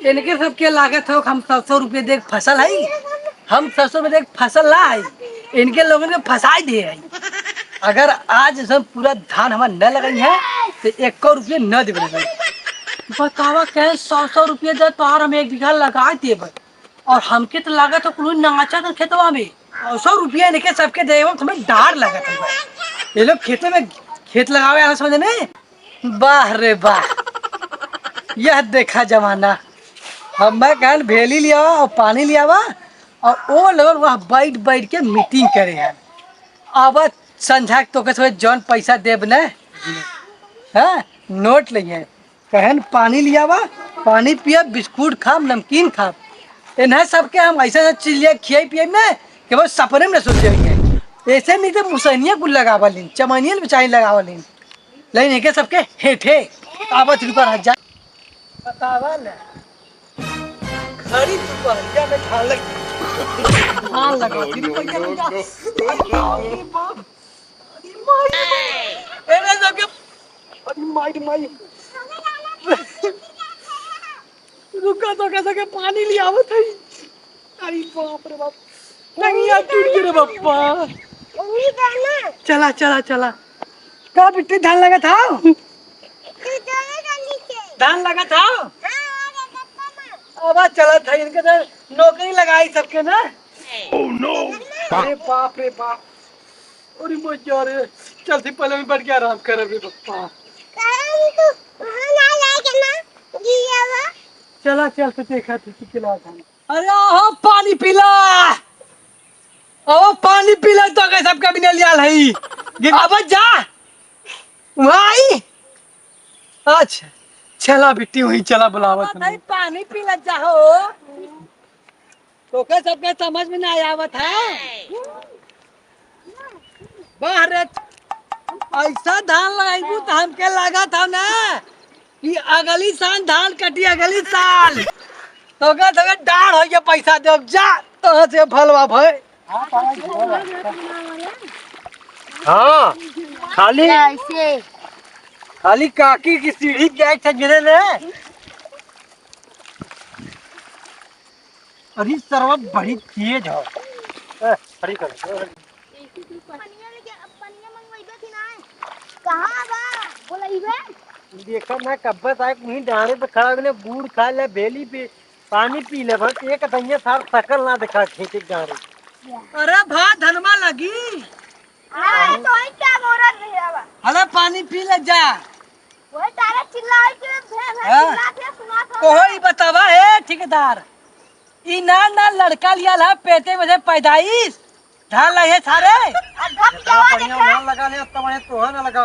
इनके सबके लागत हो हम 100 रुपये देख फसल है। हम 100 रुपये देख फसल ला है, इनके लोगों ने फंसाई दिए है। अगर आज सब पूरा धान हमारा न लगाई है तो 1 रुपये न देवे। बतावा कह 100 रुपये दे तो हम 1 बीघा लगा दिए और हमके तो लागत हो कुल नाचा था खेतवा में 100 रुपया इनके सबके दे तुम्हें डार लगत है। ये लोग खेतों में खेत लगावे आना समझ नहीं। वाह रे वाह, यह देखा जमाना। हम कल भेली लिया और पानी लिया वा और वो लोग वहाँ बैठ बैठ के मीटिंग करे हैं। अब संझा तो के जौन पैसा देब न, हाँ नोट लिए कहन पानी लिया वा, पानी पिया, बिस्कुट खाब, नमकीन खाब। इन्हें सबके हम ऐसा चीज लिया खियाई पियाई में कि वो सपने में न सोचे। ऐसे नहीं तो मुसैनिया कुल लगावा लीन, चमनियल बेचारी लगावा लीन, लेकिन इनके सबके हेठे आवत रुपया हजार बतावा ले। खड़ी दुपहरिया में धान लगा थी रुपया में जा। अरे बाप, अरे सबके अरे माई रुका तो कैसे के पानी ले आवत है। अरे बाप रे बाप, नहीं यार टूट गए रे बाप्पा। चला चला चला का बिट्टी धान लगा था, धान लगा था। अब चला था इनके तो नौकरी लगाई सबके ना। ओह नो, अरे बाप रे बाप, अरे मजा रे। चलती पहले में बैठ के आराम कर रे बाप्पा। चला चल तो देखा थी किला था। अरे आओ पानी पिला, आओ पानी पिला तो के सबका बिना लिया है। अब जा भाई, अच्छा चला बिट्टी वही चला बुलावत नहीं। पानी पिला जाओ तो के सबके समझ में नहीं आवत है। बाहर ऐसा धान लगाइबू तो हमके लगा था ना कि अगली साल धान कटी, अगली साल तो के डाढ़ हो गया पैसा दे जा तो से फलवा भाई। हाँ खाली काकी की सीढ़ी जाए था गिरे ने। अरे सरवा बड़ी तेज हो। खड़ी कर देखा मैं कब्बे साहब वहीं डाले पे खड़ा मैंने बूढ़ खा ले, बेली पे पानी पी ले, बस एक दैया था शकल ना दिखा खेती गाड़ी। अरे भा धनमा लगी तो क्या मोरत नहीं आवा। अरे पानी पी ले जा। वो तारा चिल्लाए के चिल्ला के सुना था। कोई बतावा है ठेकेदार, ई ना लड़का लिया ला पेटे में से पैदाइश धान लगे सारे। अब बढ़िया धान लगा ले तो मैं तो ना लगा।